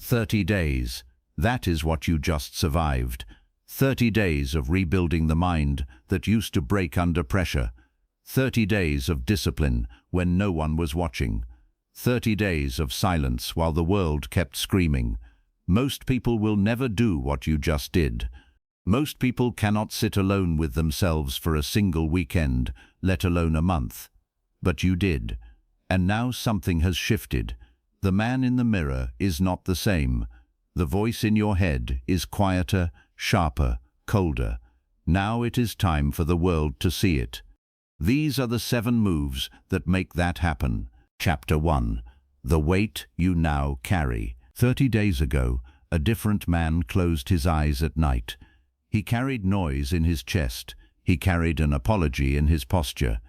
30 days. That is what you just survived. 30 days of rebuilding the mind that used to break under pressure. 30 days of discipline when no one was watching. 30 days of silence while the world kept screaming. Most people will never do what you just did. Most people cannot sit alone with themselves for a single weekend, let alone a month. But you did. And now something has shifted. The man in the mirror is not the same. The voice in your head is quieter, sharper, colder. Now it is time for the world to see it. These are the 7 moves that make that happen. Chapter 1. The weight you now carry. 30 days ago, a different man closed his eyes at night. He carried noise in his chest. He carried an apology in his posture.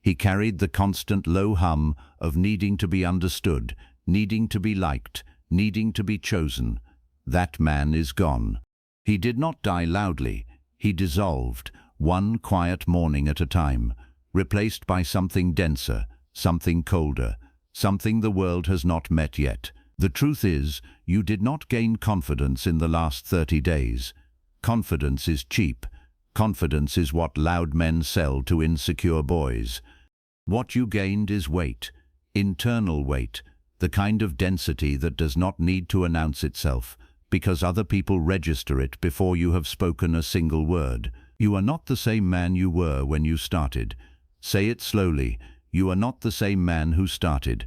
He carried the constant low hum of needing to be understood, needing to be liked, needing to be chosen. That man is gone. He did not die loudly. He dissolved, one quiet morning at a time, replaced by something denser, something colder, something the world has not met yet. The truth is, you did not gain confidence in the last 30 days. Confidence is cheap. Confidence is what loud men sell to insecure boys. What you gained is weight, internal weight, the kind of density that does not need to announce itself, because other people register it before you have spoken a single word. You are not the same man you were when you started. Say it slowly. You are not the same man who started.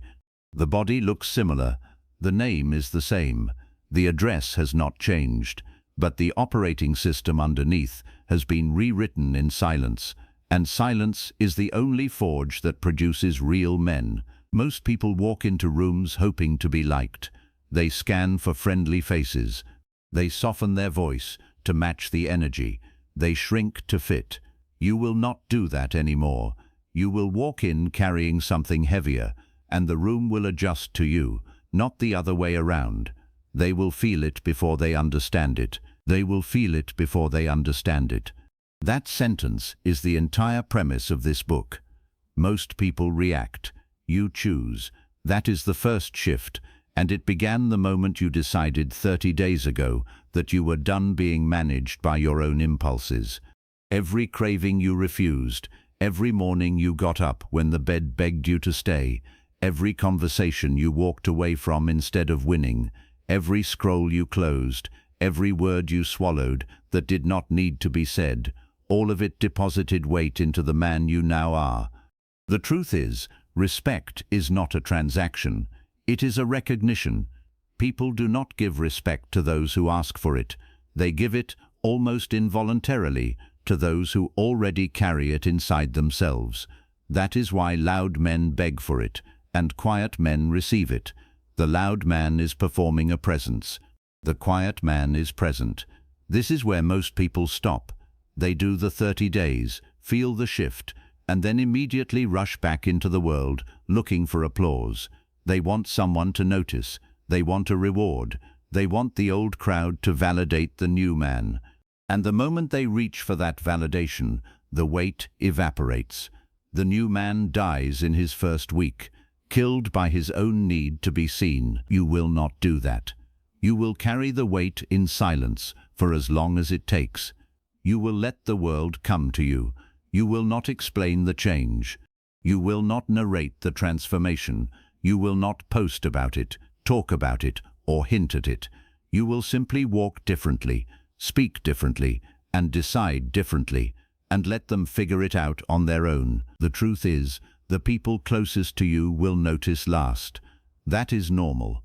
The body looks similar. The name is the same. The address has not changed. But the operating system underneath has been rewritten in silence. And silence is the only forge that produces real men. Most people walk into rooms hoping to be liked. They scan for friendly faces. They soften their voice to match the energy. They shrink to fit. You will not do that anymore. You will walk in carrying something heavier, and the room will adjust to you, not the other way around. They will feel it before they understand it. They will feel it before they understand it. That sentence is the entire premise of this book. Most people react. You choose. That is the first shift, and it began the moment you decided 30 days ago that you were done being managed by your own impulses. Every craving you refused, every morning you got up when the bed begged you to stay, every conversation you walked away from instead of winning, every scroll you closed, every word you swallowed that did not need to be said, all of it deposited weight into the man you now are. The truth is, respect is not a transaction. It is a recognition. People do not give respect to those who ask for it. They give it, almost involuntarily, to those who already carry it inside themselves. That is why loud men beg for it, and quiet men receive it. The loud man is performing a presence. The quiet man is present. This is where most people stop. They do the 30 days, feel the shift, and then immediately rush back into the world, looking for applause. They want someone to notice. They want a reward. They want the old crowd to validate the new man. And the moment they reach for that validation, the weight evaporates. The new man dies in his first week, killed by his own need to be seen. You will not do that. You will carry the weight in silence for as long as it takes. You will let the world come to you. You will not explain the change. You will not narrate the transformation. You will not post about it, talk about it, or hint at it. You will simply walk differently, speak differently, and decide differently, and let them figure it out on their own. The truth is, the people closest to you will notice last. That is normal.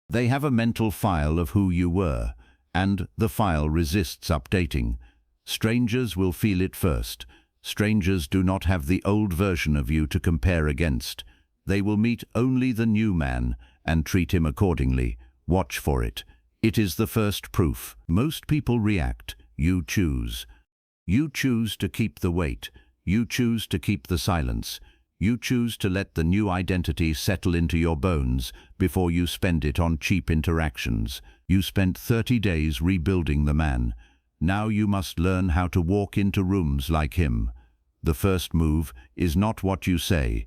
They have a mental file of who you were, and the file resists updating. Strangers will feel it first. Strangers do not have the old version of you to compare against. They will meet only the new man and treat him accordingly. Watch for it. It is the first proof. Most people react. You choose. You choose to keep the weight. You choose to keep the silence. You choose to let the new identity settle into your bones before you spend it on cheap interactions. You spent 30 days rebuilding the man. Now you must learn how to walk into rooms like him. The first move is not what you say.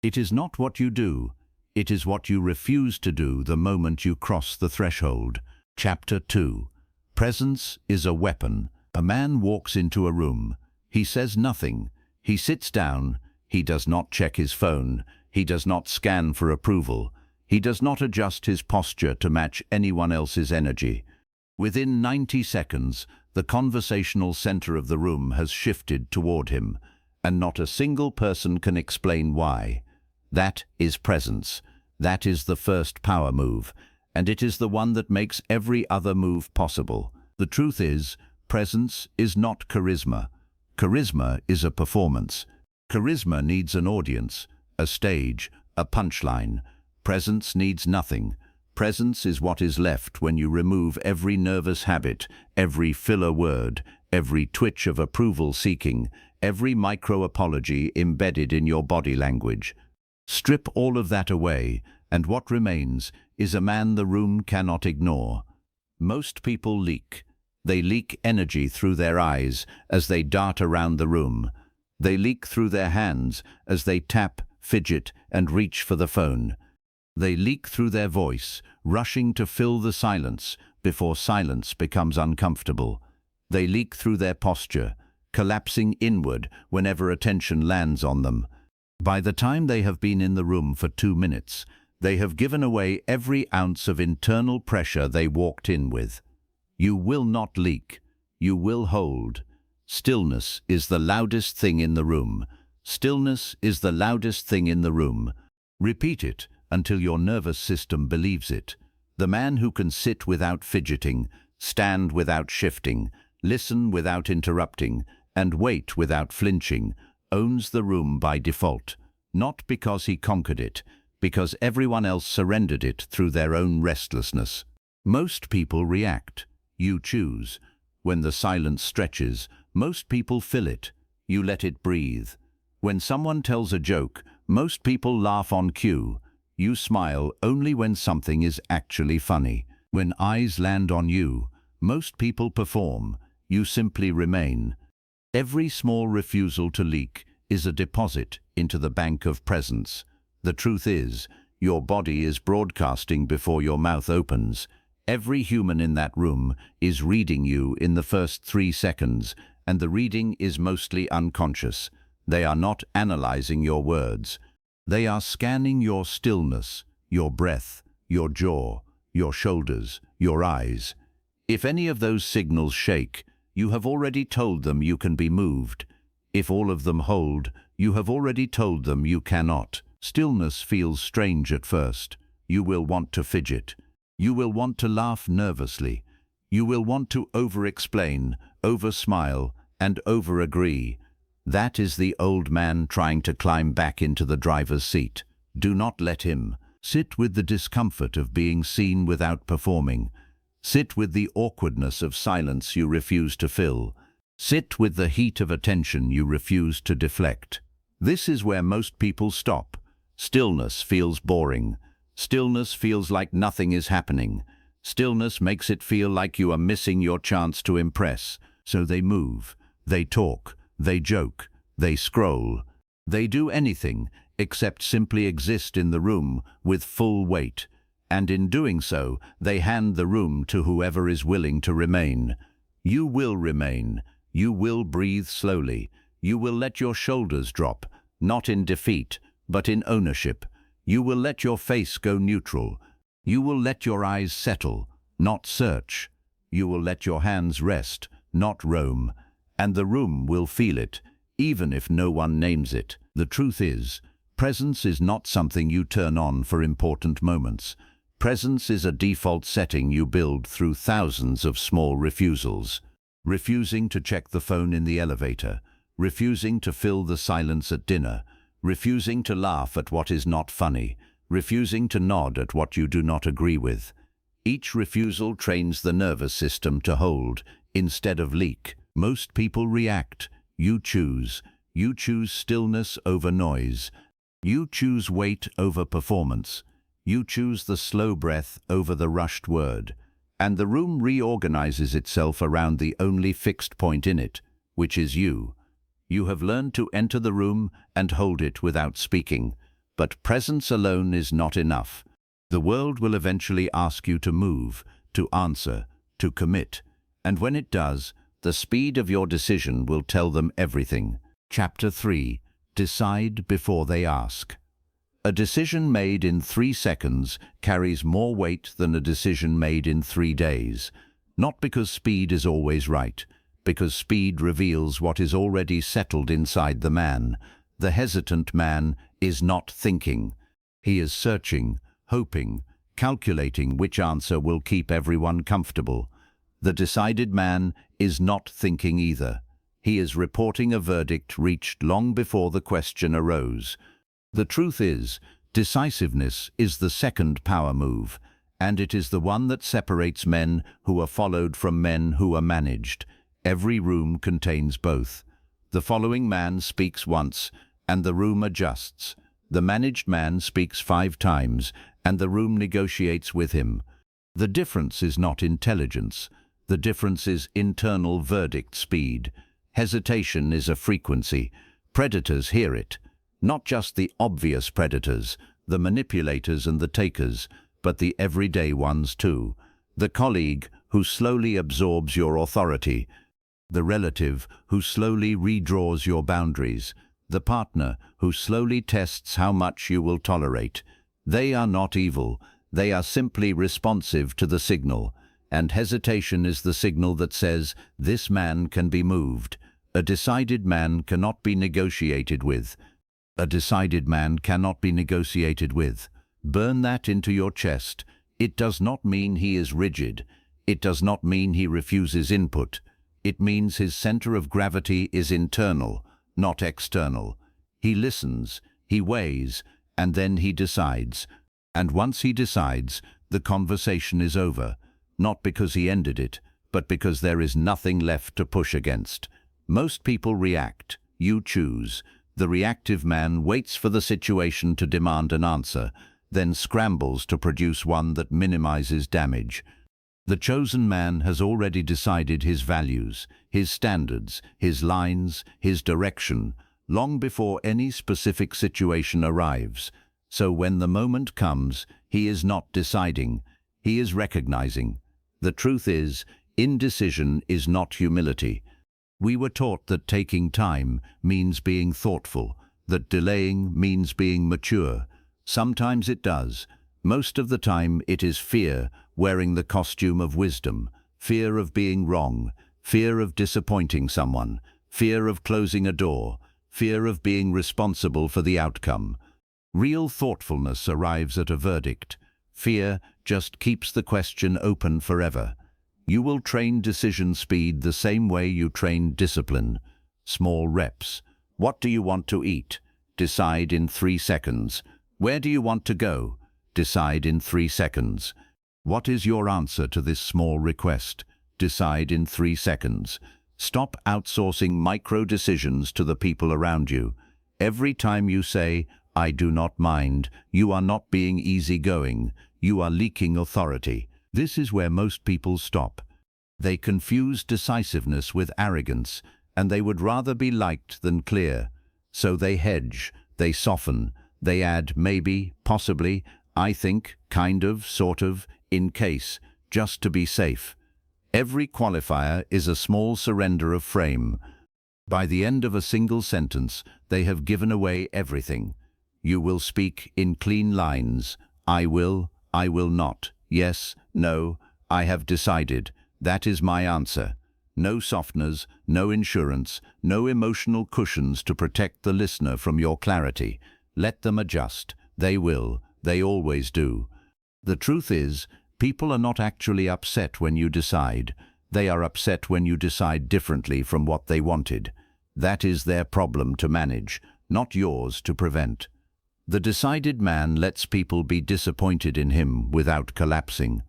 It is not what you do. It is what you refuse to do the moment you cross the threshold. Chapter 2. Presence is a weapon. A man walks into a room. He says nothing. He sits down. He does not check his phone. He does not scan for approval. He does not adjust his posture to match anyone else's energy. Within 90 seconds, the conversational center of the room has shifted toward him, and not a single person can explain why. That is presence. That is the first power move, and it is the one that makes every other move possible. The truth is, presence is not charisma. Charisma is a performance. Charisma needs an audience, a stage, a punchline. Presence needs nothing. Presence is what is left when you remove every nervous habit, every filler word, every twitch of approval-seeking, every micro-apology embedded in your body language. Strip all of that away, and what remains is a man the room cannot ignore. Most people leak. They leak energy through their eyes as they dart around the room. They leak through their hands as they tap, fidget, and reach for the phone. They leak through their voice, rushing to fill the silence before silence becomes uncomfortable. They leak through their posture, collapsing inward whenever attention lands on them. By the time they have been in the room for 2 minutes, they have given away every ounce of internal pressure they walked in with. You will not leak. You will hold. Stillness is the loudest thing in the room. Stillness is the loudest thing in the room. Repeat it until your nervous system believes it. The man who can sit without fidgeting, stand without shifting, listen without interrupting, and wait without flinching, owns the room by default, not because he conquered it, because everyone else surrendered it through their own restlessness. Most people react. You choose. When the silence stretches, most people fill it. You let it breathe. When someone tells a joke, most people laugh on cue. You smile only when something is actually funny. When eyes land on you, most people perform. You simply remain. Every small refusal to leak is a deposit into the bank of presence. The truth is, your body is broadcasting before your mouth opens. Every human in that room is reading you in the first 3 seconds, and the reading is mostly unconscious. They are not analyzing your words. They are scanning your stillness, your breath, your jaw, your shoulders, your eyes. If any of those signals shake, you have already told them you can be moved. If all of them hold, you have already told them you cannot. Stillness feels strange at first. You will want to fidget. You will want to laugh nervously. You will want to over-explain, over-smile, and over-agree. That is the old man trying to climb back into the driver's seat. Do not let him. Sit with the discomfort of being seen without performing. Sit with the awkwardness of silence you refuse to fill. Sit with the heat of attention you refuse to deflect. This is where most people stop. Stillness feels boring. Stillness feels like nothing is happening. Stillness makes it feel like you are missing your chance to impress. So they move, they talk, they joke, they scroll. They do anything except simply exist in the room with full weight. And in doing so, they hand the room to whoever is willing to remain. You will remain. You will breathe slowly. You will let your shoulders drop, not in defeat, but in ownership. You will let your face go neutral. You will let your eyes settle, not search. You will let your hands rest, not roam. And the room will feel it, even if no one names it. The truth is, presence is not something you turn on for important moments. Presence is a default setting you build through thousands of small refusals. Refusing to check the phone in the elevator, refusing to fill the silence at dinner, refusing to laugh at what is not funny, refusing to nod at what you do not agree with. Each refusal trains the nervous system to hold instead of leak. Most people react. You choose. You choose stillness over noise. You choose weight over performance. You choose the slow breath over the rushed word. And the room reorganizes itself around the only fixed point in it, which is you. You have learned to enter the room and hold it without speaking. But presence alone is not enough. The world will eventually ask you to move, to answer, to commit. And when it does, the speed of your decision will tell them everything. Chapter 3. Decide before they ask. A decision made in 3 seconds carries more weight than a decision made in 3 days. Not because speed is always right, because speed reveals what is already settled inside the man. The hesitant man is not thinking. He is searching, hoping, calculating which answer will keep everyone comfortable. The decided man is not thinking either. He is reporting a verdict reached long before the question arose. The truth is, decisiveness is the second power move, and it is the one that separates men who are followed from men who are managed. Every room contains both. The following man speaks once, and the room adjusts. The managed man speaks 5 times, and the room negotiates with him. The difference is not intelligence. The difference is internal verdict speed. Hesitation is a frequency. Predators hear it. Not just the obvious predators, the manipulators and the takers, but the everyday ones too. The colleague who slowly absorbs your authority. The relative who slowly redraws your boundaries. The partner who slowly tests how much you will tolerate. They are not evil. They are simply responsive to the signal. And hesitation is the signal that says, this man can be moved. A decided man cannot be negotiated with. A decided man cannot be negotiated with. Burn that into your chest. It does not mean he is rigid. It does not mean he refuses input. It means his center of gravity is internal, not external. He listens, he weighs, and then he decides. And once he decides, the conversation is over. Not because he ended it, but because there is nothing left to push against. Most people react. You choose. The reactive man waits for the situation to demand an answer, then scrambles to produce one that minimizes damage. The chosen man has already decided his values, his standards, his lines, his direction, long before any specific situation arrives. So when the moment comes, he is not deciding, he is recognizing. The truth is, indecision is not humility. We were taught that taking time means being thoughtful, that delaying means being mature. Sometimes it does. Most of the time it is fear wearing the costume of wisdom, fear of being wrong, fear of disappointing someone, fear of closing a door, fear of being responsible for the outcome. Real thoughtfulness arrives at a verdict. Fear just keeps the question open forever. You will train decision speed the same way you train discipline. Small reps. What do you want to eat? Decide in 3 seconds. Where do you want to go? Decide in 3 seconds. What is your answer to this small request? Decide in 3 seconds. Stop outsourcing micro decisions to the people around you. Every time you say, I do not mind, you are not being easygoing. You are leaking authority. This is where most people stop. They confuse decisiveness with arrogance, and they would rather be liked than clear. So they hedge, they soften, they add maybe, possibly, I think, kind of, sort of, in case, just to be safe. Every qualifier is a small surrender of frame. By the end of a single sentence, they have given away everything. You will speak in clean lines. I will not. Yes, no, I have decided. That is my answer. No softeners, no insurance, no emotional cushions to protect the listener from your clarity. Let them adjust. They will. They always do. The truth is, people are not actually upset when you decide. They are upset when you decide differently from what they wanted. That is their problem to manage, not yours to prevent. The decided man lets people be disappointed in him without collapsing.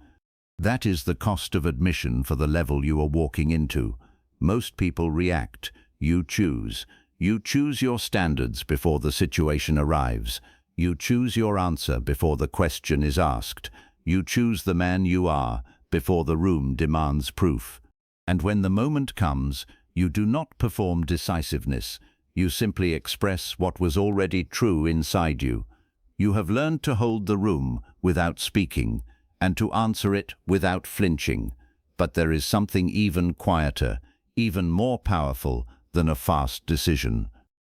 That is the cost of admission for the level you are walking into. Most people react. You choose. You choose your standards before the situation arrives. You choose your answer before the question is asked. You choose the man you are before the room demands proof. And when the moment comes, you do not perform decisiveness. You simply express what was already true inside you. You have learned to hold the room without speaking and to answer it without flinching. But there is something even quieter, even more powerful than a fast decision.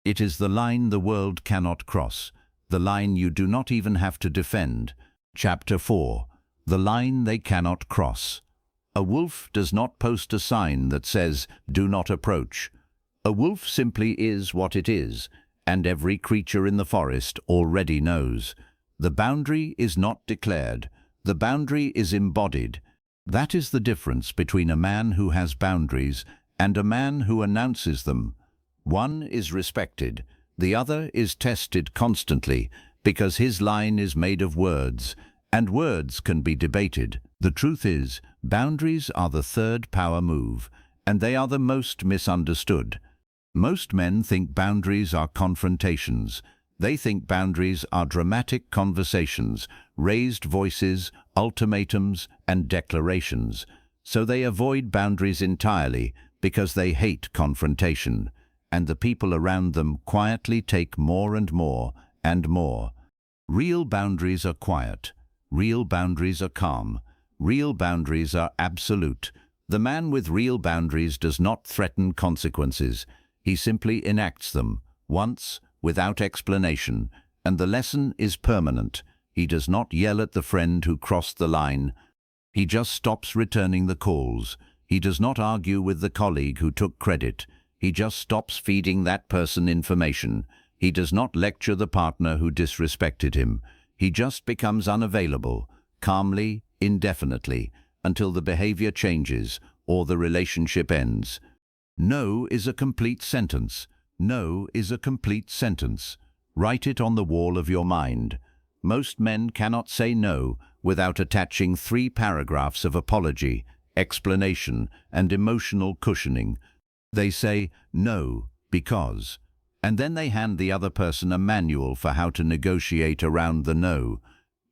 It is the line the world cannot cross, the line you do not even have to defend. Chapter 4. The line they cannot cross. A wolf does not post a sign that says, "Do not approach." A wolf simply is what it is, and every creature in the forest already knows. The boundary is not declared. The boundary is embodied. That is the difference between a man who has boundaries and a man who announces them. One is respected, the other is tested constantly, because his line is made of words, and words can be debated. The truth is, boundaries are the third power move, and they are the most misunderstood. Most men think boundaries are confrontations. They think boundaries are dramatic conversations, raised voices, ultimatums, and declarations. So they avoid boundaries entirely because they hate confrontation, and the people around them quietly take more and more and more. Real boundaries are quiet. Real boundaries are calm. Real boundaries are absolute. The man with real boundaries does not threaten consequences. He simply enacts them, once, without explanation, and the lesson is permanent. He does not yell at the friend who crossed the line. He just stops returning the calls. He does not argue with the colleague who took credit. He just stops feeding that person information. He does not lecture the partner who disrespected him. He just becomes unavailable, calmly, indefinitely, until the behavior changes or the relationship ends. No is a complete sentence. No is a complete sentence. Write it on the wall of your mind. Most men cannot say no without attaching 3 paragraphs of apology, explanation, and emotional cushioning. They say no because, and then they hand the other person a manual for how to negotiate around the no.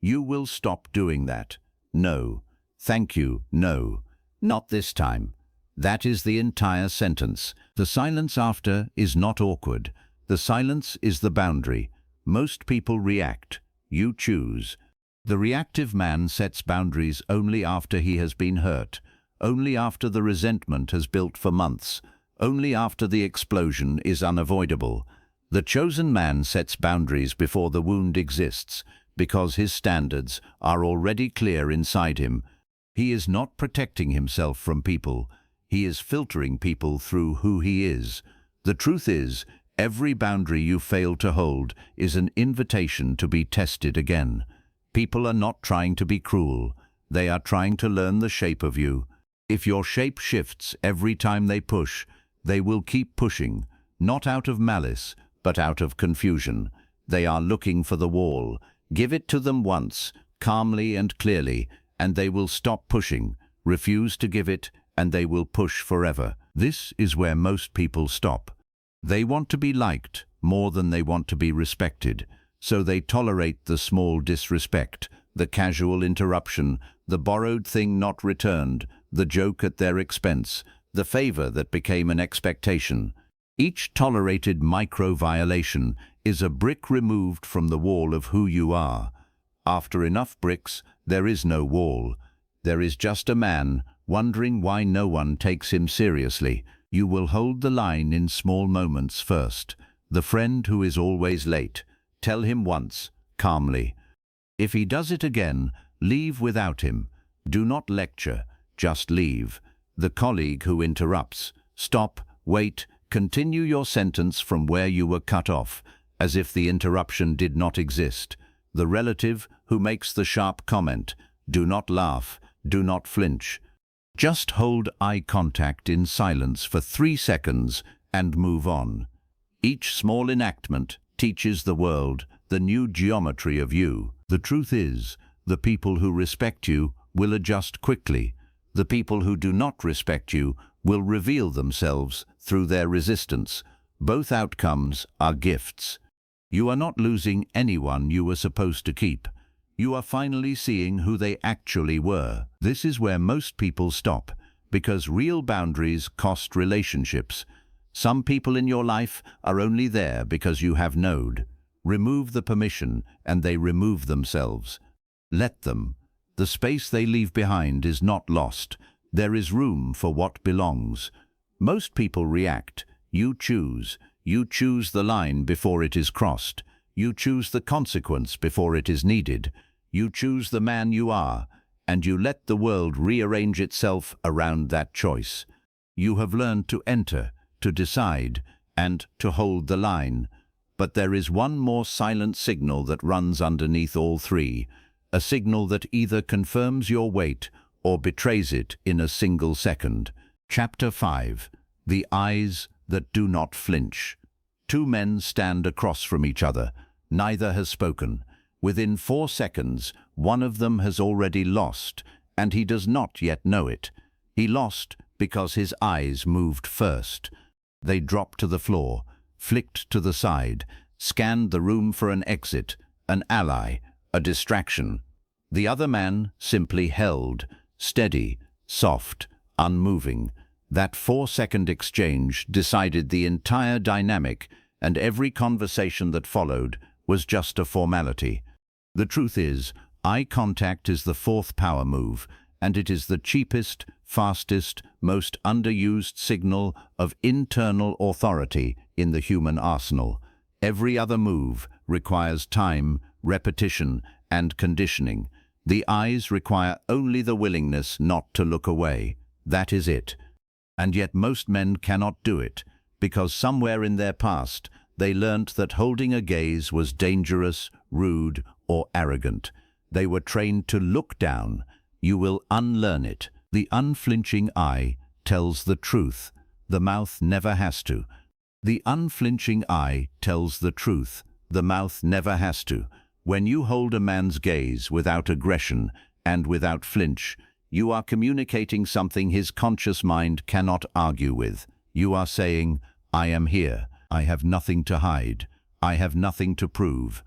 You will stop doing that. No. Thank you. No. Not this time. That is the entire sentence. The silence after is not awkward. The silence is the boundary. Most people react. You choose. The reactive man sets boundaries only after he has been hurt, only after the resentment has built for months, only after the explosion is unavoidable. The chosen man sets boundaries before the wound exists, because his standards are already clear inside him. He is not protecting himself from people. He is filtering people through who he is. The truth is, every boundary you fail to hold is an invitation to be tested again. People are not trying to be cruel. They are trying to learn the shape of you. If your shape shifts every time they push, they will keep pushing, not out of malice, but out of confusion. They are looking for the wall. Give it to them once, calmly and clearly, and they will stop pushing. Refuse to give it, and they will push forever. This is where most people stop. They want to be liked more than they want to be respected, so they tolerate the small disrespect, the casual interruption, the borrowed thing not returned, the joke at their expense, the favor that became an expectation. Each tolerated micro-violation is a brick removed from the wall of who you are. After enough bricks, there is no wall. There is just a man wondering why no one takes him seriously. You will hold the line in small moments first. The friend who is always late. Tell him once, calmly. If he does it again, leave without him. Do not lecture, just leave. The colleague who interrupts. Stop, wait, continue your sentence from where you were cut off, as if the interruption did not exist. The relative who makes the sharp comment. Do not laugh, do not flinch. Just hold eye contact in silence for 3 seconds and move on. Each small enactment teaches the world the new geometry of you. The truth is, the people who respect you will adjust quickly. The people who do not respect you will reveal themselves through their resistance. Both outcomes are gifts. You are not losing anyone you were supposed to keep. You are finally seeing who they actually were. This is where most people stop, because real boundaries cost relationships. Some people in your life are only there because you have node. Remove the permission, and they remove themselves. Let them. The space they leave behind is not lost. There is room for what belongs. Most people react. You choose. You choose the line before it is crossed. You choose the consequence before it is needed. You choose the man you are, and you let the world rearrange itself around that choice. You have learned to enter, to decide, and to hold the line. But there is one more silent signal that runs underneath all three, a signal that either confirms your weight or betrays it in a single second. Chapter 5. The Eyes That Do Not Flinch. Two men stand across from each other. Neither has spoken. Within 4 seconds, one of them has already lost, and he does not yet know it. He lost because his eyes moved first. They dropped to the floor, flicked to the side, scanned the room for an exit, an ally, a distraction. The other man simply held, steady, soft, unmoving. That 4-second exchange decided the entire dynamic, and every conversation that followed was just a formality. The truth is, eye contact is the fourth power move, and it is the cheapest, fastest, most underused signal of internal authority in the human arsenal. Every other move requires time, repetition, and conditioning. The eyes require only the willingness not to look away. That is it. And yet most men cannot do it, because somewhere in their past they learnt that holding a gaze was dangerous, rude, or arrogant. They were trained to look down. You will unlearn it. The unflinching eye tells the truth. The mouth never has to. The unflinching eye tells the truth. The mouth never has to. When you hold a man's gaze without aggression and without flinch, you are communicating something his conscious mind cannot argue with. You are saying, I am here. I have nothing to hide. I have nothing to prove.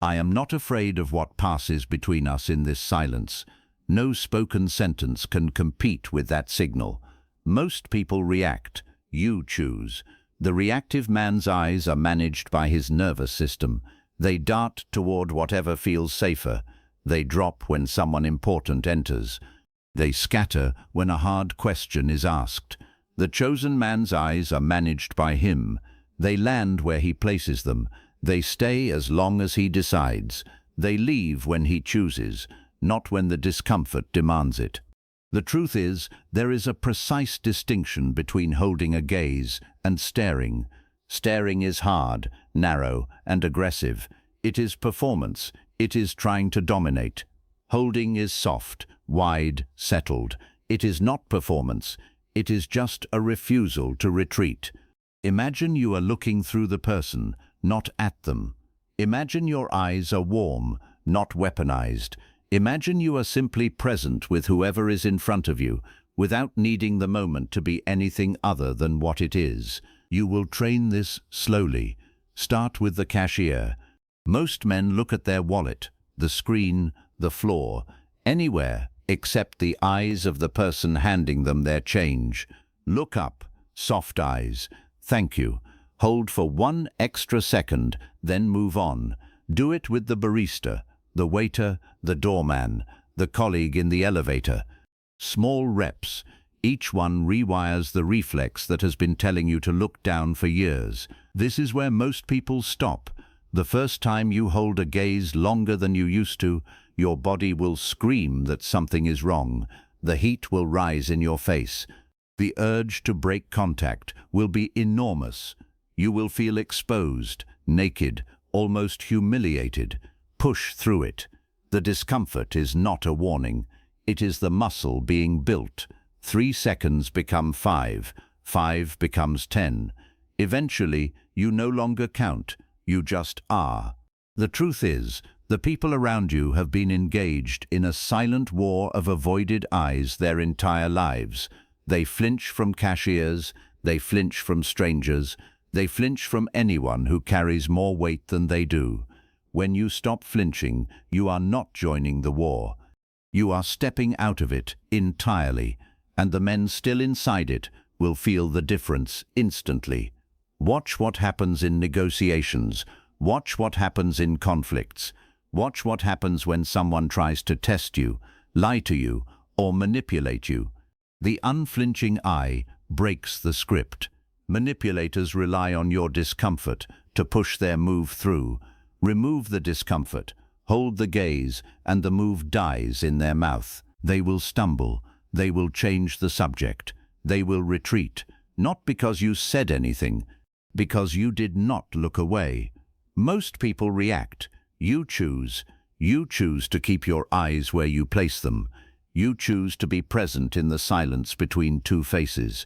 I am not afraid of what passes between us in this silence. No spoken sentence can compete with that signal. Most people react. You choose. The reactive man's eyes are managed by his nervous system. They dart toward whatever feels safer. They drop when someone important enters. They scatter when a hard question is asked. The chosen man's eyes are managed by him. They land where he places them. They stay as long as he decides. They leave when he chooses, not when the discomfort demands it. The truth is, there is a precise distinction between holding a gaze and staring. Staring is hard, narrow, and aggressive. It is performance. It is trying to dominate. Holding is soft, wide, settled. It is not performance. It is just a refusal to retreat. Imagine you are looking through the person, not at them. Imagine your eyes are warm, not weaponized. Imagine you are simply present with whoever is in front of you, without needing the moment to be anything other than what it is. You will train this slowly. Start with the cashier. Most men look at their wallet, the screen, the floor, anywhere except the eyes of the person handing them their change. Look up, soft eyes. Thank you. Hold for 1 extra second, then move on. Do it with the barista, the waiter, the doorman, the colleague in the elevator. Small reps. Each one rewires the reflex that has been telling you to look down for years. This is where most people stop. The first time you hold a gaze longer than you used to, your body will scream that something is wrong. The heat will rise in your face. The urge to break contact will be enormous. You will feel exposed, naked, almost humiliated. Push through it. The discomfort is not a warning. It is the muscle being built. 3 seconds become 5. 5 becomes 10. Eventually, you no longer count. You just are. The truth is, the people around you have been engaged in a silent war of avoided eyes their entire lives. They flinch from cashiers. They flinch from strangers. They flinch from anyone who carries more weight than they do. When you stop flinching, you are not joining the war. You are stepping out of it entirely, and the men still inside it will feel the difference instantly. Watch what happens in negotiations. Watch what happens in conflicts. Watch what happens when someone tries to test you, lie to you, or manipulate you. The unflinching eye breaks the script. Manipulators rely on your discomfort to push their move through. Remove the discomfort, hold the gaze, and the move dies in their mouth. They will stumble. They will change the subject. They will retreat, not because you said anything, because you did not look away. Most people react. You choose. You choose to keep your eyes where you place them. You choose to be present in the silence between two faces.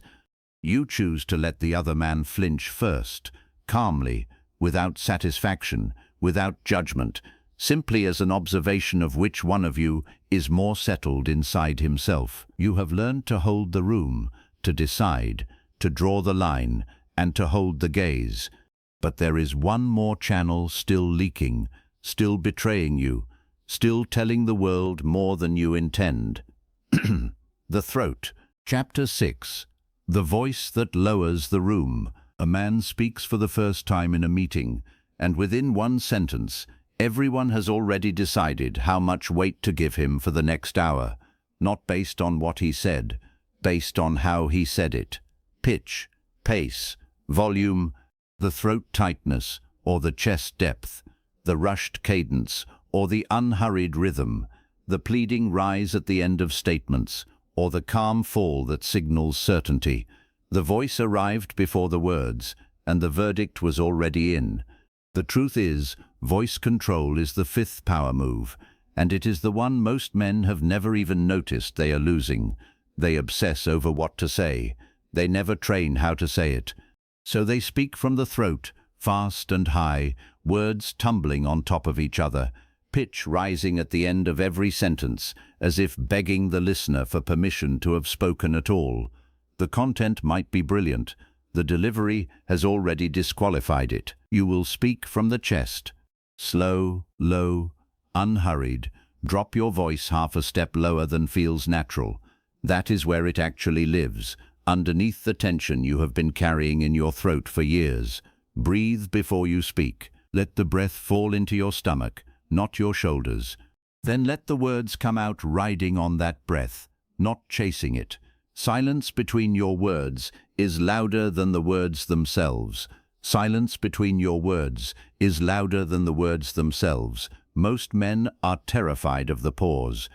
You choose to let the other man flinch first, calmly, without satisfaction, without judgment, simply as an observation of which one of you is more settled inside himself. You have learned to hold the room, to decide, to draw the line, and to hold the gaze. But there is one more channel still leaking, still betraying you, still telling the world more than you intend. The throat. Chapter 6. The voice that lowers the room. A man speaks for the first time in a meeting, and within one sentence, everyone has already decided how much weight to give him for the next hour, not based on what he said, based on how he said it. Pitch, pace, volume, the throat tightness or the chest depth, the rushed cadence or the unhurried rhythm, the pleading rise at the end of statements or the calm fall that signals certainty. The voice arrived before the words, and the verdict was already in. The truth is, voice control is the fifth power move, and it is the one most men have never even noticed they are losing. They obsess over what to say. They never train how to say it. So they speak from the throat, fast and high, words tumbling on top of each other, pitch rising at the end of every sentence, as if begging the listener for permission to have spoken at all. The content might be brilliant. The delivery has already disqualified it. You will speak from the chest. Slow, low, unhurried. Drop your voice half a step lower than feels natural. That is where it actually lives, underneath the tension you have been carrying in your throat for years. Breathe before you speak. Let the breath fall into your stomach, not your shoulders. Then let the words come out riding on that breath, not chasing it. Silence between your words is louder than the words themselves. Silence between your words is louder than the words themselves. Most men are terrified of the pause.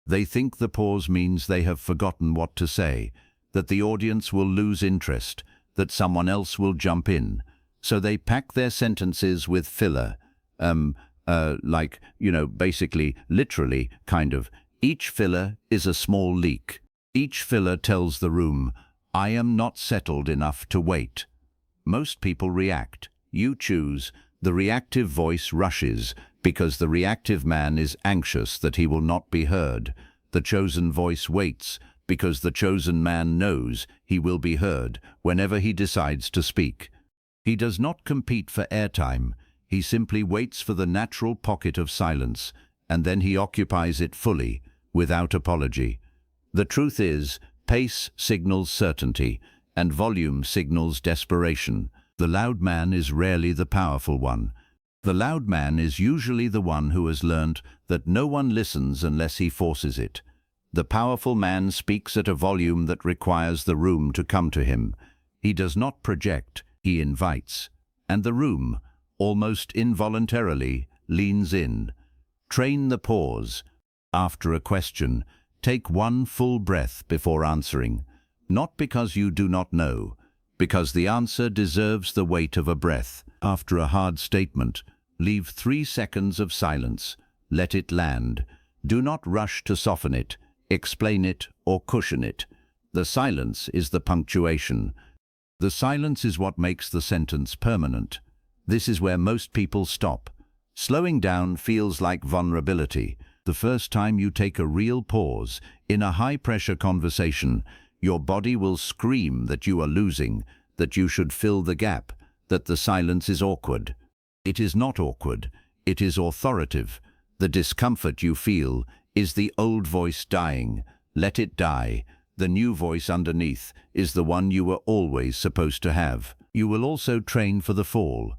They think the pause means they have forgotten what to say, that the audience will lose interest, that someone else will jump in. So they pack their sentences with filler. Basically, literally, kind of. Each filler is a small leak. Each filler tells the room, I am not settled enough to wait. Most people react. You choose. The reactive voice rushes, because the reactive man is anxious that he will not be heard. The chosen voice waits, because the chosen man knows he will be heard whenever he decides to speak. He does not compete for airtime. He simply waits for the natural pocket of silence, and then he occupies it fully, without apology. The truth is, pace signals certainty, and volume signals desperation. The loud man is rarely the powerful one. The loud man is usually the one who has learnt that no one listens unless he forces it. The powerful man speaks at a volume that requires the room to come to him. He does not project, he invites. And the room, almost involuntarily, leans in. Train the pause. After a question, take one full breath before answering. Not because you do not know, because the answer deserves the weight of a breath. After a hard statement, leave 3 seconds of silence. Let it land. Do not rush to soften it, explain it, or cushion it. The silence is the punctuation. The silence is what makes the sentence permanent. This is where most people stop. Slowing down feels like vulnerability. The first time you take a real pause in a high-pressure conversation, your body will scream that you are losing, that you should fill the gap, that the silence is awkward. It is not awkward. It is authoritative. The discomfort you feel is the old voice dying. Let it die. The new voice underneath is the one you were always supposed to have. You will also train for the fall.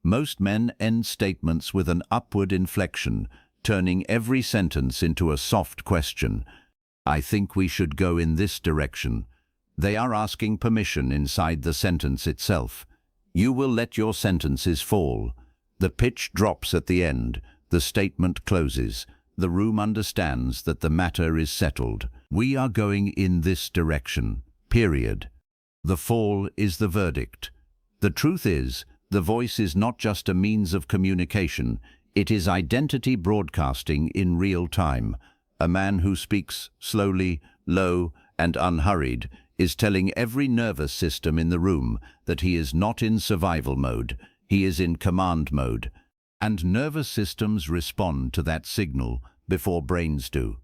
Most men end statements with an upward inflection, turning every sentence into a soft question. I think we should go in this direction. They are asking permission inside the sentence itself. You will let your sentences fall. The pitch drops at the end. The statement closes. The room understands that the matter is settled. We are going in this direction. Period. The fall is the verdict. The truth is, the voice is not just a means of communication. It is identity broadcasting in real time. A man who speaks slowly, low, and unhurried is telling every nervous system in the room that he is not in survival mode, he is in command mode. And nervous systems respond to that signal before brains do.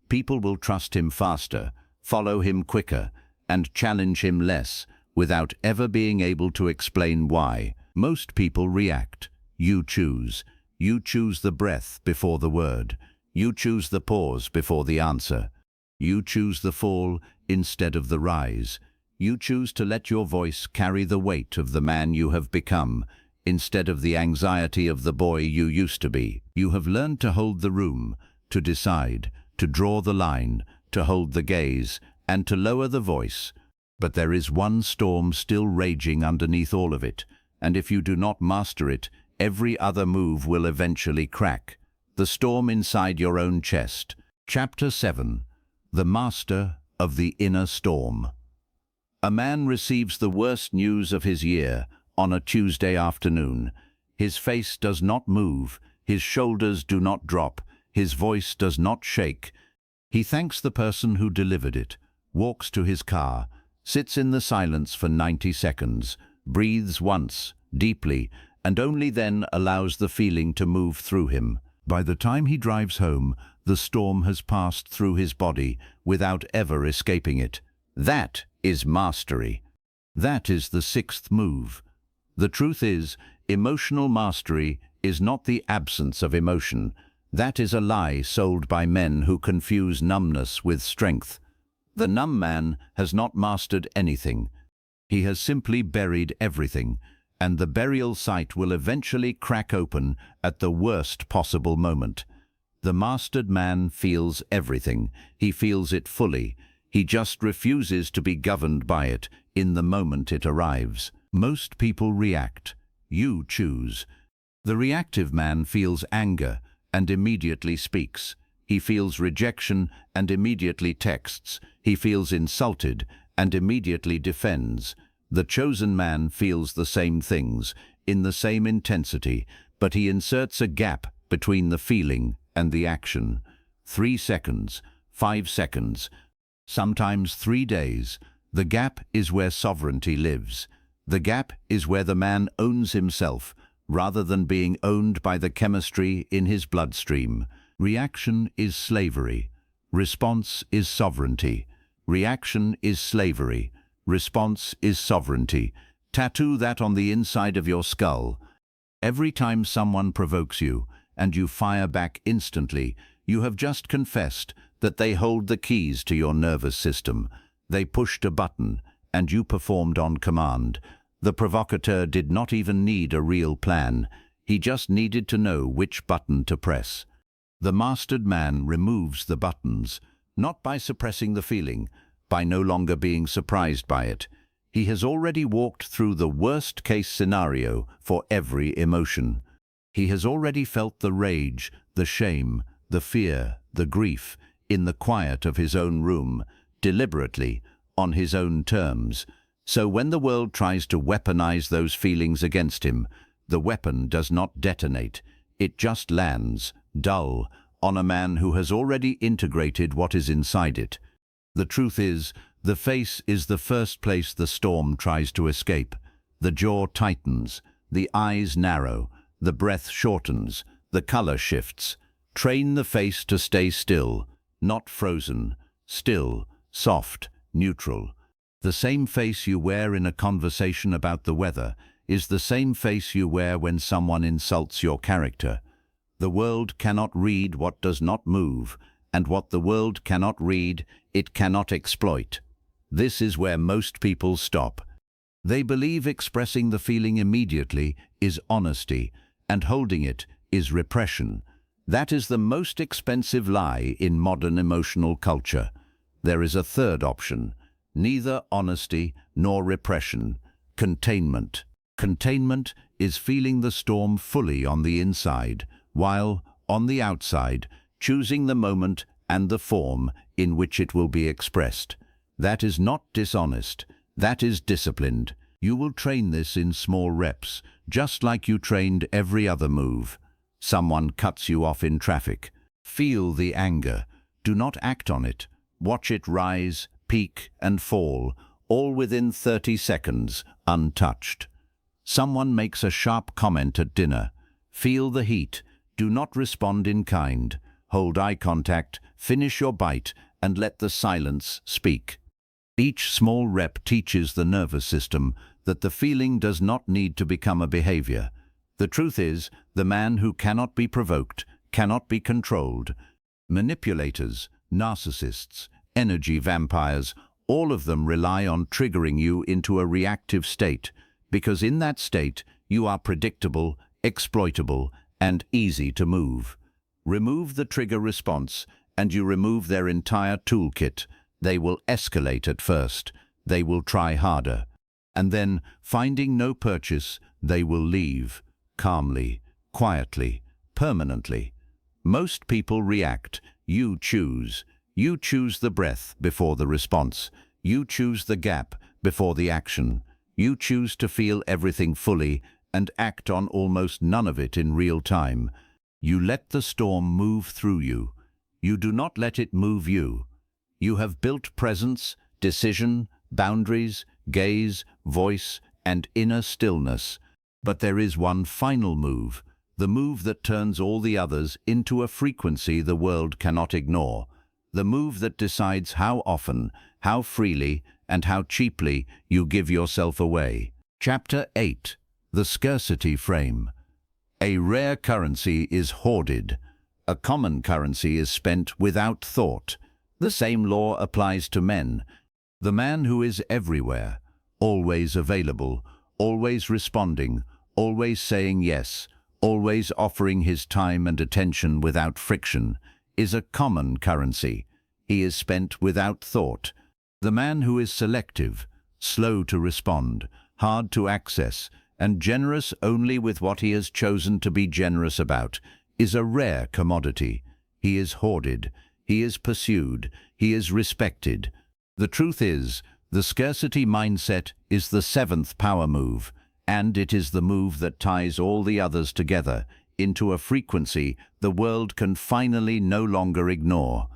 People will trust him faster, follow him quicker, and challenge him less, without ever being able to explain why. Most people react. You choose. You choose the breath before the word. You choose the pause before the answer. You choose the fall instead of the rise. You choose to let your voice carry the weight of the man you have become, instead of the anxiety of the boy you used to be. You have learned to hold the room, to decide, to draw the line, to hold the gaze, and to lower the voice. But there is one storm still raging underneath all of it, and if you do not master it, every other move will eventually crack. The storm inside your own chest. Chapter 7. The Master of the Inner Storm. A man receives the worst news of his year on a Tuesday afternoon. His face does not move, his shoulders do not drop, his voice does not shake. He thanks the person who delivered it, walks to his car, sits in the silence for 90 seconds, breathes once, deeply, and only then allows the feeling to move through him. By the time he drives home, the storm has passed through his body without ever escaping it. That is mastery. That is the sixth move. The truth is, emotional mastery is not the absence of emotion. That is a lie sold by men who confuse numbness with strength. The numb man has not mastered anything. He has simply buried everything, and the burial site will eventually crack open at the worst possible moment. The mastered man feels everything. He feels it fully. He just refuses to be governed by it in the moment it arrives. Most people react. You choose. The reactive man feels anger and immediately speaks. He feels rejection and immediately texts. He feels insulted and immediately defends. The chosen man feels the same things, in the same intensity, but he inserts a gap between the feeling and the action. 3 seconds, 5 seconds, sometimes 3 days. The gap is where sovereignty lives. The gap is where the man owns himself, rather than being owned by the chemistry in his bloodstream. Reaction is slavery. Response is sovereignty. Reaction is slavery. Response is sovereignty. Tattoo that on the inside of your skull. Every time someone provokes you, and you fire back instantly, you have just confessed that they hold the keys to your nervous system. They pushed a button, and you performed on command. The provocateur did not even need a real plan. He just needed to know which button to press. The mastered man removes the buttons, not by suppressing the feeling, by no longer being surprised by it. He has already walked through the worst-case scenario for every emotion. He has already felt the rage, the shame, the fear, the grief, in the quiet of his own room, deliberately, on his own terms. So when the world tries to weaponize those feelings against him, the weapon does not detonate. It just lands, dull, on a man who has already integrated what is inside it. The truth is, the face is the first place the storm tries to escape. The jaw tightens, the eyes narrow, the breath shortens, the color shifts. Train the face to stay still, not frozen, still, soft, neutral. The same face you wear in a conversation about the weather is the same face you wear when someone insults your character. The world cannot read what does not move, and what the world cannot read, it cannot exploit. This is where most people stop. They believe expressing the feeling immediately is honesty, and holding it is repression. That is the most expensive lie in modern emotional culture. There is a third option: neither honesty nor repression. Containment. Containment is feeling the storm fully on the inside, while, on the outside, choosing the moment and the form in which it will be expressed. That is not dishonest. That is disciplined. You will train this in small reps, just like you trained every other move. Someone cuts you off in traffic. Feel the anger. Do not act on it. Watch it rise, peak, and fall, all within 30 seconds, untouched. Someone makes a sharp comment at dinner. Feel the heat. Do not respond in kind. Hold eye contact, finish your bite, and let the silence speak. Each small rep teaches the nervous system that the feeling does not need to become a behavior. The truth is, the man who cannot be provoked cannot be controlled. Manipulators, narcissists, energy vampires, all of them rely on triggering you into a reactive state, because in that state you are predictable, exploitable, and easy to move. Remove the trigger response, and you remove their entire toolkit. They will escalate at first. They will try harder. And then, finding no purchase, they will leave. Calmly, quietly, permanently. Most people react. You choose. You choose the breath before the response. You choose the gap before the action. You choose to feel everything fully and act on almost none of it in real time. You let the storm move through you. You do not let it move you. You have built presence, decision, boundaries, gaze, voice, and inner stillness. But there is one final move, the move that turns all the others into a frequency the world cannot ignore. The move that decides how often, how freely, and how cheaply you give yourself away. Chapter 8. The Scarcity Frame. A rare currency is hoarded. A common currency is spent without thought. The same law applies to men. The man who is everywhere, always available, always responding, always saying yes, always offering his time and attention without friction, is a common currency. He is spent without thought. The man who is selective, slow to respond, hard to access, and generous only with what he has chosen to be generous about, is a rare commodity. He is hoarded. He is pursued. He is respected. The truth is, the scarcity mindset is the seventh power move, and it is the move that ties all the others together into a frequency the world can finally no longer ignore.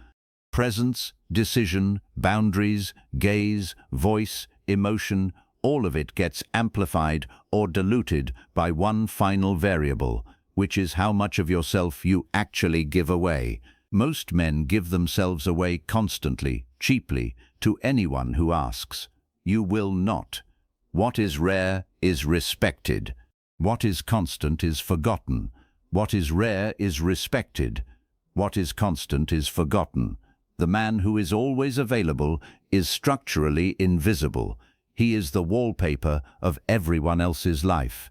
Presence, decision, boundaries, gaze, voice, emotion, all of it gets amplified or diluted by one final variable, which is how much of yourself you actually give away. Most men give themselves away constantly, cheaply, to anyone who asks. You will not. What is rare is respected. What is constant is forgotten. What is rare is respected. What is constant is forgotten. The man who is always available is structurally invisible. He is the wallpaper of everyone else's life.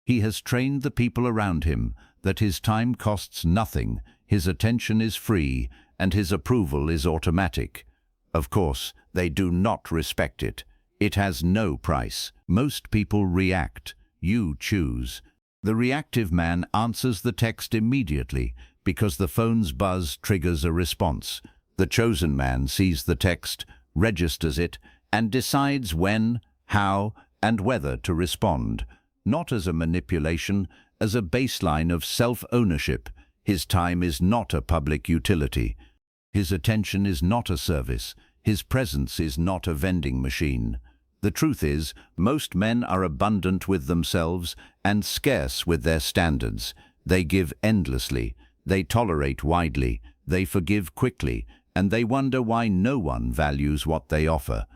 He has trained the people around him that his time costs nothing, his attention is free, and his approval is automatic. Of course, they do not respect it. It has no price. Most people react. You choose. The reactive man answers the text immediately because the phone's buzz triggers a response. The chosen man sees the text, registers it, and decides when, how, and whether to respond. Not as a manipulation, as a baseline of self-ownership. His time is not a public utility. His attention is not a service. His presence is not a vending machine. The truth is, most men are abundant with themselves and scarce with their standards. They give endlessly. They tolerate widely. They forgive quickly. And they wonder why no one values what they offer.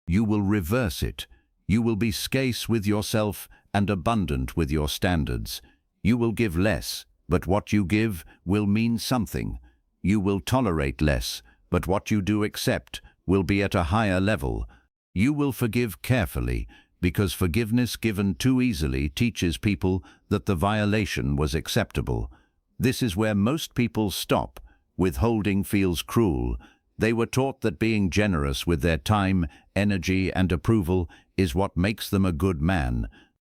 You will reverse it. You will be scarce with yourself and abundant with your standards. You will give less, but what you give will mean something. You will tolerate less, but what you do accept will be at a higher level. You will forgive carefully because forgiveness given too easily teaches people that the violation was acceptable. This is where most people stop. Withholding feels cruel. They were taught that being generous with their time, energy, and approval is what makes them a good man.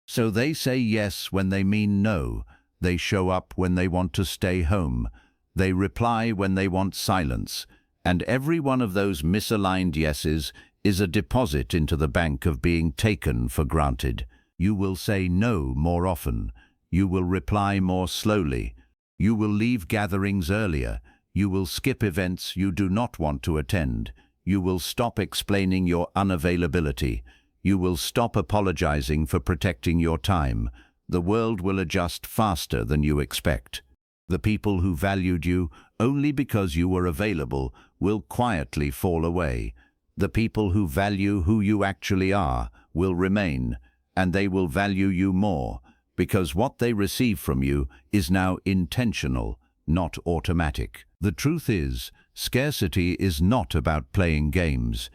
So they say yes when they mean no. They show up when they want to stay home. They reply when they want silence. And every one of those misaligned yeses is a deposit into the bank of being taken for granted. You will say no more often. You will reply more slowly. You will leave gatherings earlier. You will skip events you do not want to attend. You will stop explaining your unavailability. You will stop apologizing for protecting your time. The world will adjust faster than you expect. The people who valued you only because you were available will quietly fall away. The people who value who you actually are will remain, and they will value you more, because what they receive from you is now intentional, not automatic. The truth is, scarcity is not about playing games.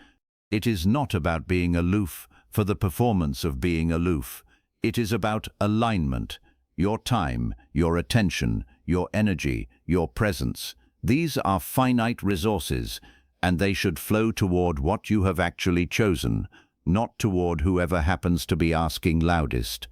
It is not about being aloof for the performance of being aloof. It is about alignment. Your time, your attention, your energy, your presence. These are finite resources, and they should flow toward what you have actually chosen, not toward whoever happens to be asking loudest.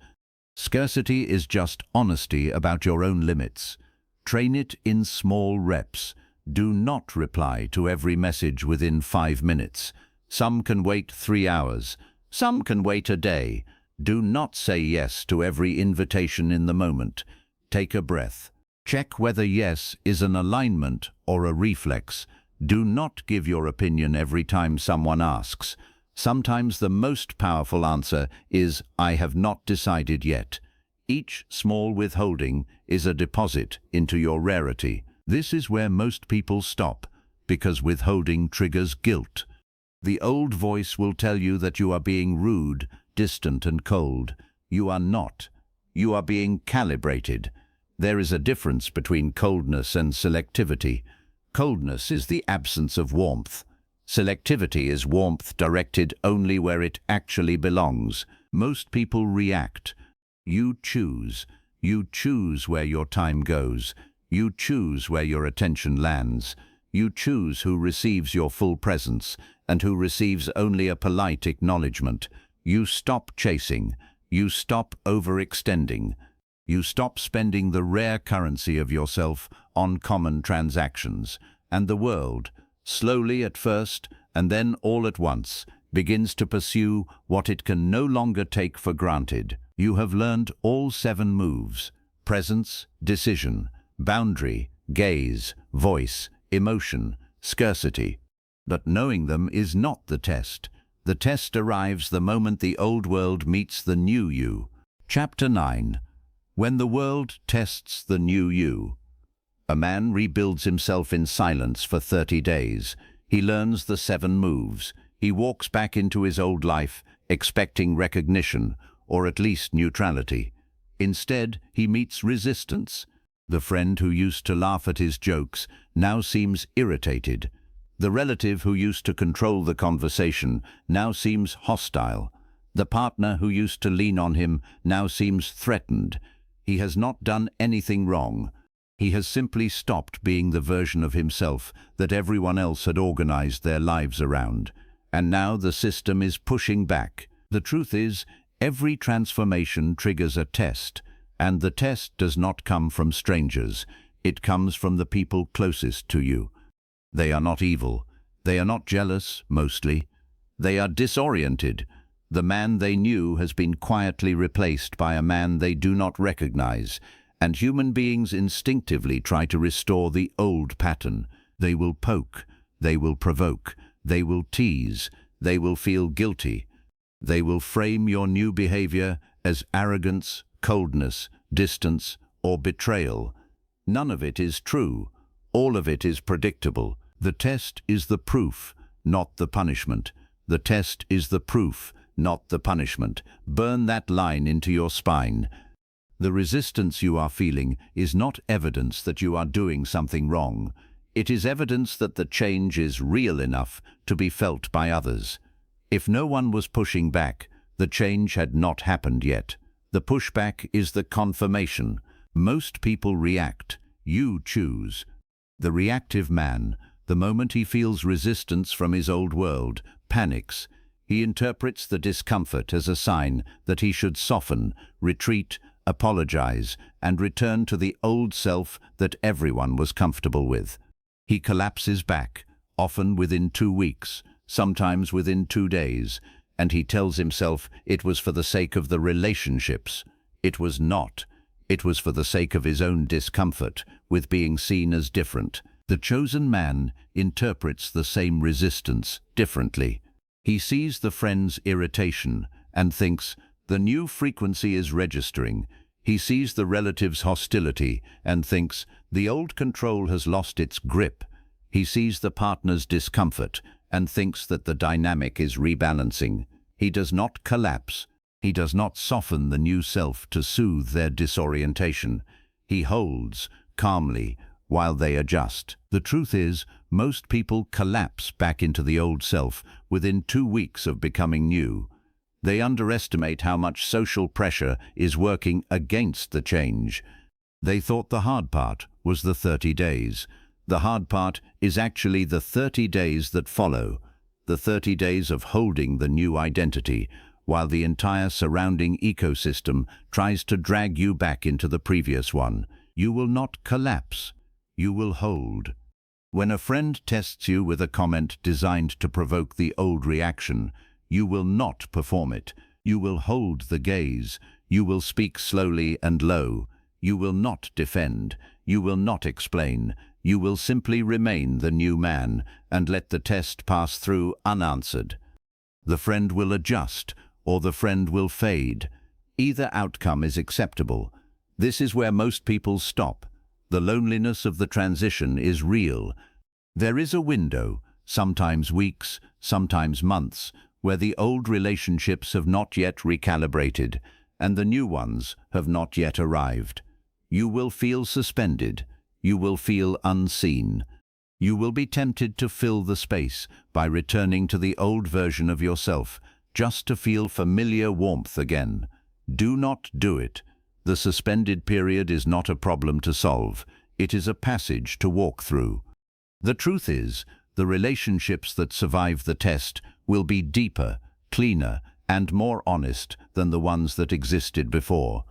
Scarcity is just honesty about your own limits. Train it in small reps. Do not reply to every message within 5 minutes. Some can wait 3 hours. Some can wait a day. Do not say yes to every invitation in the moment. Take a breath. Check whether yes is an alignment or a reflex. Do not give your opinion every time someone asks. Sometimes the most powerful answer is, "I have not decided yet." Each small withholding is a deposit into your rarity. This is where most people stop, because withholding triggers guilt. The old voice will tell you that you are being rude, distant, and cold. You are not. You are being calibrated. There is a difference between coldness and selectivity. Coldness is the absence of warmth. Selectivity is warmth directed only where it actually belongs. Most people react. You choose. You choose where your time goes. You choose where your attention lands. You choose who receives your full presence and who receives only a polite acknowledgement. You stop chasing. You stop overextending. You stop spending the rare currency of yourself on common transactions. And the world, slowly at first and then all at once, begins to pursue what it can no longer take for granted. You have learned all 7 moves: presence, decision, boundary, gaze, voice, emotion, scarcity. But knowing them is not the test. The test arrives the moment the old world meets the new you. Chapter 9. When the world tests the new you. A man rebuilds himself in silence for 30 days. He learns the 7 moves. He walks back into his old life, expecting recognition, or at least neutrality. Instead, he meets resistance. The friend who used to laugh at his jokes now seems irritated. The relative who used to control the conversation now seems hostile. The partner who used to lean on him now seems threatened. He has not done anything wrong. He has simply stopped being the version of himself that everyone else had organized their lives around. And now the system is pushing back. The truth is, every transformation triggers a test, and the test does not come from strangers. It comes from the people closest to you. They are not evil. They are not jealous, mostly. They are disoriented. The man they knew has been quietly replaced by a man they do not recognize, and human beings instinctively try to restore the old pattern. They will poke, they will provoke, they will tease, they will feel guilty. They will frame your new behavior as arrogance, coldness, distance, or betrayal. None of it is true. All of it is predictable. The test is the proof, not the punishment. The test is the proof, not the punishment. Burn that line into your spine. The resistance you are feeling is not evidence that you are doing something wrong. It is evidence that the change is real enough to be felt by others. If no one was pushing back, The change had not happened yet. The pushback is the confirmation. Most people react. You choose. The reactive man, the moment he feels resistance from his old world, panics. He interprets the discomfort as a sign that he should soften, retreat, apologize, and return to the old self that everyone was comfortable with. He collapses back, often within 2 weeks, sometimes within 2 days, and he tells himself it was for the sake of the relationships. It was not. It was for the sake of his own discomfort with being seen as different. The chosen man interprets the same resistance differently. He sees the friend's irritation and thinks, the new frequency is registering. He sees the relative's hostility and thinks, the old control has lost its grip. He sees the partner's discomfort and thinks that the dynamic is rebalancing. He does not collapse. He does not soften the new self to soothe their disorientation. He holds, calmly, while they adjust. The truth is, most people collapse back into the old self within 2 weeks of becoming new. They underestimate how much social pressure is working against the change. They thought the hard part was the 30 days. The hard part is actually the 30 days that follow, the 30 days of holding the new identity, while the entire surrounding ecosystem tries to drag you back into the previous one. You will not collapse. You will hold. When a friend tests you with a comment designed to provoke the old reaction, you will not perform it. You will hold the gaze. You will speak slowly and low. You will not defend. You will not explain. You will simply remain the new man and let the test pass through unanswered. The friend will adjust, or the friend will fade. Either outcome is acceptable. This is where most people stop. The loneliness of the transition is real. There is a window, sometimes weeks, sometimes months, where the old relationships have not yet recalibrated, and the new ones have not yet arrived. You will feel suspended. You will feel unseen. You will be tempted to fill the space by returning to the old version of yourself, just to feel familiar warmth again. Do not do it. The suspended period is not a problem to solve. It is a passage to walk through. The truth is, the relationships that survive the test will be deeper, cleaner, and more honest than the ones that existed before.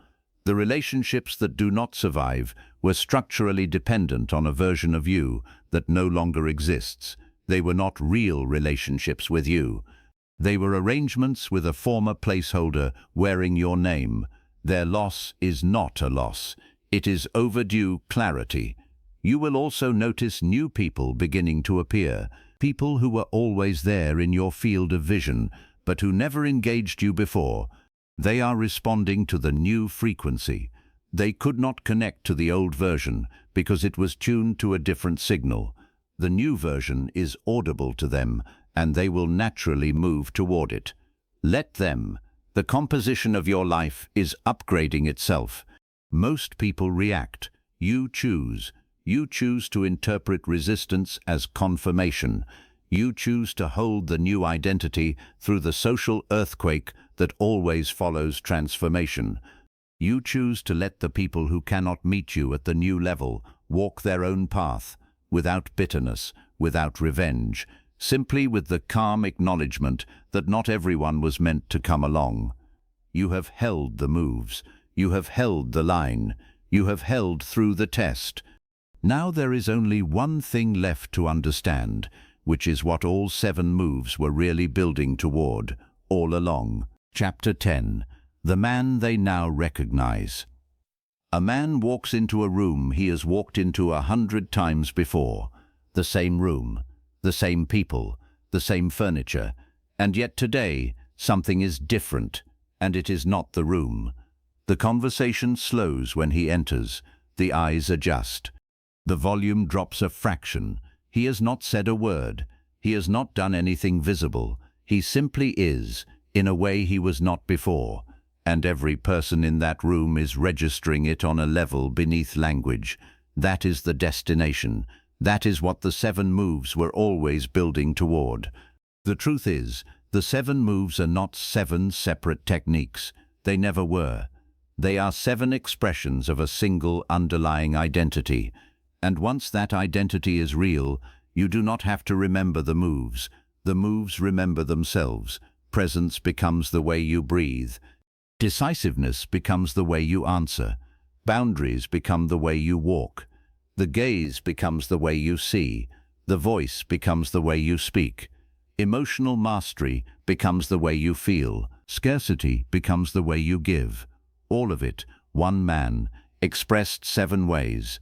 The relationships that do not survive were structurally dependent on a version of you that no longer exists. They were not real relationships with you. They were arrangements with a former placeholder wearing your name. Their loss is not a loss. It is overdue clarity. You will also notice new people beginning to appear, people who were always there in your field of vision, but who never engaged you before. They are responding to the new frequency. They could not connect to the old version because it was tuned to a different signal. The new version is audible to them, and they will naturally move toward it. Let them. The composition of your life is upgrading itself. Most people react. You choose. You choose to interpret resistance as confirmation. You choose to hold the new identity through the social earthquake that always follows transformation. You choose to let the people who cannot meet you at the new level walk their own path, without bitterness, without revenge, simply with the calm acknowledgement that not everyone was meant to come along. You have held the moves. You have held the line. You have held through the test. Now there is only one thing left to understand, which is what all 7 moves were really building toward, all along. Chapter 10. The man they now recognize. A man walks into a room he has walked into 100 times before. The same room, the same people, the same furniture, and yet today something is different, and it is not the room. The conversation slows when he enters. The eyes adjust. The volume drops a fraction. He has not said a word. He has not done anything visible. He simply is, in a way he was not before. And every person in that room is registering it on a level beneath language. That is the destination. That is what the 7 moves were always building toward. The truth is, The 7 moves are not 7 separate techniques. They never were. They are 7 expressions of a single underlying identity. And once that identity is real, you do not have to remember the moves. The moves remember themselves. Presence becomes the way you breathe. Decisiveness becomes the way you answer. Boundaries become the way you walk. The gaze becomes the way you see. The voice becomes the way you speak. Emotional mastery becomes the way you feel. Scarcity becomes the way you give. All of it, one man, expressed 7 ways.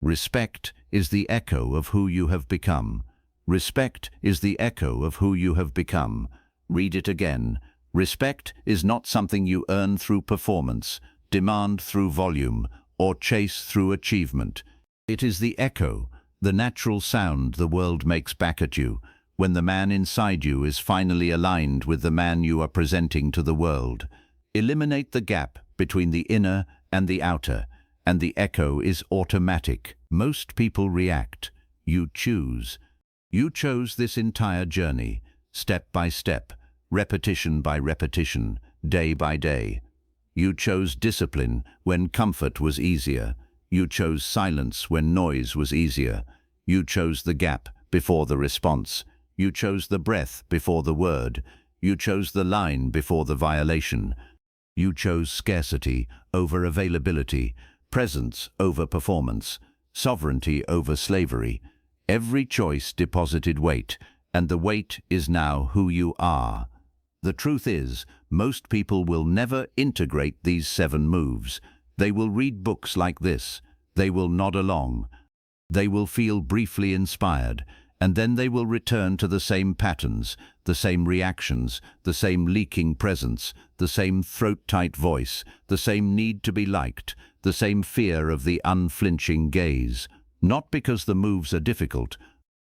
Respect is the echo of who you have become. Respect is the echo of who you have become. Read it again. Respect is not something you earn through performance, demand through volume, or chase through achievement. It is the echo, the natural sound the world makes back at you, when the man inside you is finally aligned with the man you are presenting to the world. Eliminate the gap between the inner and the outer, and the echo is automatic. Most people react. You choose. You chose this entire journey, step by step, repetition by repetition, day by day. You chose discipline when comfort was easier. You chose silence when noise was easier. You chose the gap before the response. You chose the breath before the word. You chose the line before the violation. You chose scarcity over availability, presence over performance, sovereignty over slavery. Every choice deposited weight, and the weight is now who you are. The truth is, most people will never integrate these 7 moves. They will read books like this. They will nod along. They will feel briefly inspired, and then they will return to the same patterns, the same reactions, the same leaking presence, the same throat-tight voice, the same need to be liked, the same fear of the unflinching gaze. Not because the moves are difficult,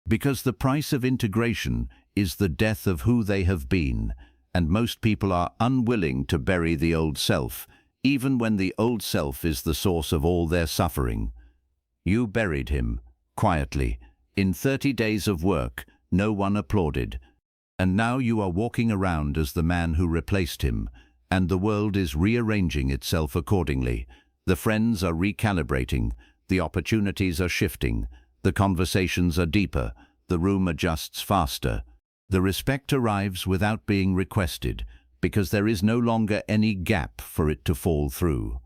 because the price of integration is the death of who they have been, and most people are unwilling to bury the old self, even when the old self is the source of all their suffering. You buried him, quietly. In 30 days of work, no one applauded. And now you are walking around as the man who replaced him, and the world is rearranging itself accordingly. The friends are recalibrating, the opportunities are shifting, the conversations are deeper, the room adjusts faster. The respect arrives without being requested, because there is no longer any gap for it to fall through.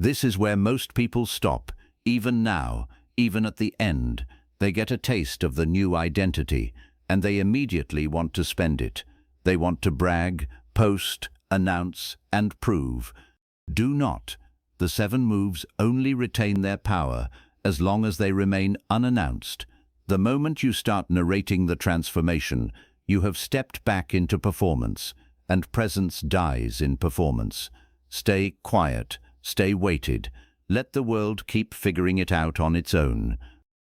This is where most people stop, even now, even at the end. They get a taste of the new identity, and they immediately want to spend it. They want to brag, post, announce, and prove. Do not. The 7 moves only retain their power as long as they remain unannounced. The moment you start narrating the transformation, you have stepped back into performance, and presence dies in performance. Stay quiet, stay weighted. Let the world keep figuring it out on its own.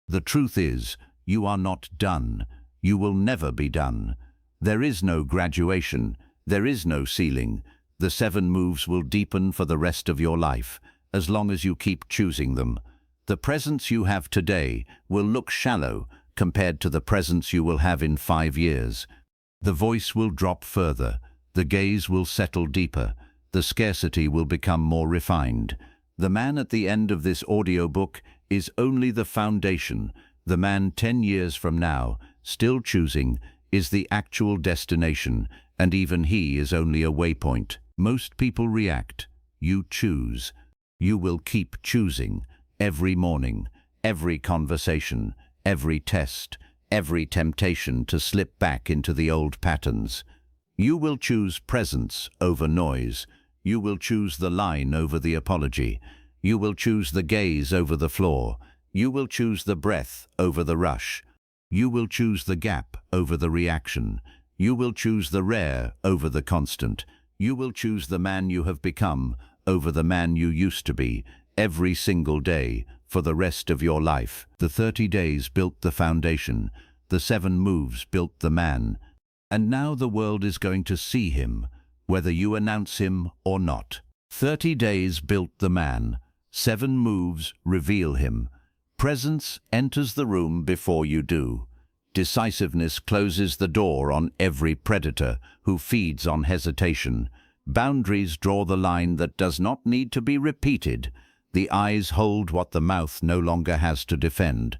The truth is, you are not done. You will never be done. There is no graduation. There is no ceiling. The 7 moves will deepen for the rest of your life, as long as you keep choosing them. The presence you have today will look shallow compared to the presence you will have in 5 years. The voice will drop further. The gaze will settle deeper. The scarcity will become more refined. The man at the end of this audiobook is only the foundation. The man 10 years from now, still choosing, is the actual destination, and even he is only a waypoint. Most people react. You choose. You will keep choosing. Every morning, every conversation, every test, every temptation to slip back into the old patterns. You will choose presence over noise. You will choose the line over the apology. You will choose the gaze over the flaw. You will choose the breath over the rush. You will choose the gap over the reaction. You will choose the rare over the constant. You will choose the man you have become over the man you used to be, every single day, for the rest of your life. The 30 days built the foundation. The 7 moves built the man. And now the world is going to see him, whether you announce him or not. 30 days built the man. 7 moves reveal him. Presence enters the room before you do. Decisiveness closes the door on every predator who feeds on hesitation. Boundaries draw the line that does not need to be repeated. The eyes hold what the mouth no longer has to defend.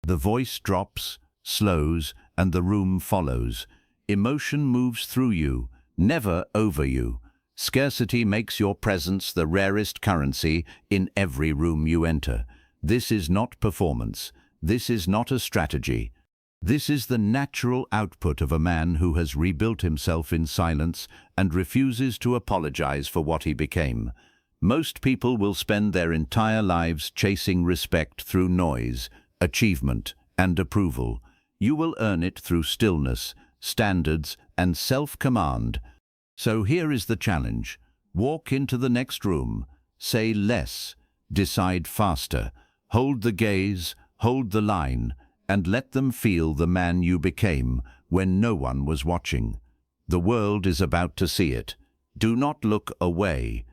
The voice drops, slows, and the room follows. Emotion moves through you, never over you. Scarcity makes your presence the rarest currency in every room you enter. This is not performance. This is not a strategy. This is the natural output of a man who has rebuilt himself in silence and refuses to apologize for what he became. Most people will spend their entire lives chasing respect through noise, achievement, and approval. You will earn it through stillness, standards, and self-command. So here is the challenge. Walk into the next room. Say less. Decide faster. Hold the gaze, hold the line, and let them feel the man you became when no one was watching. The world is about to see it. Do not look away.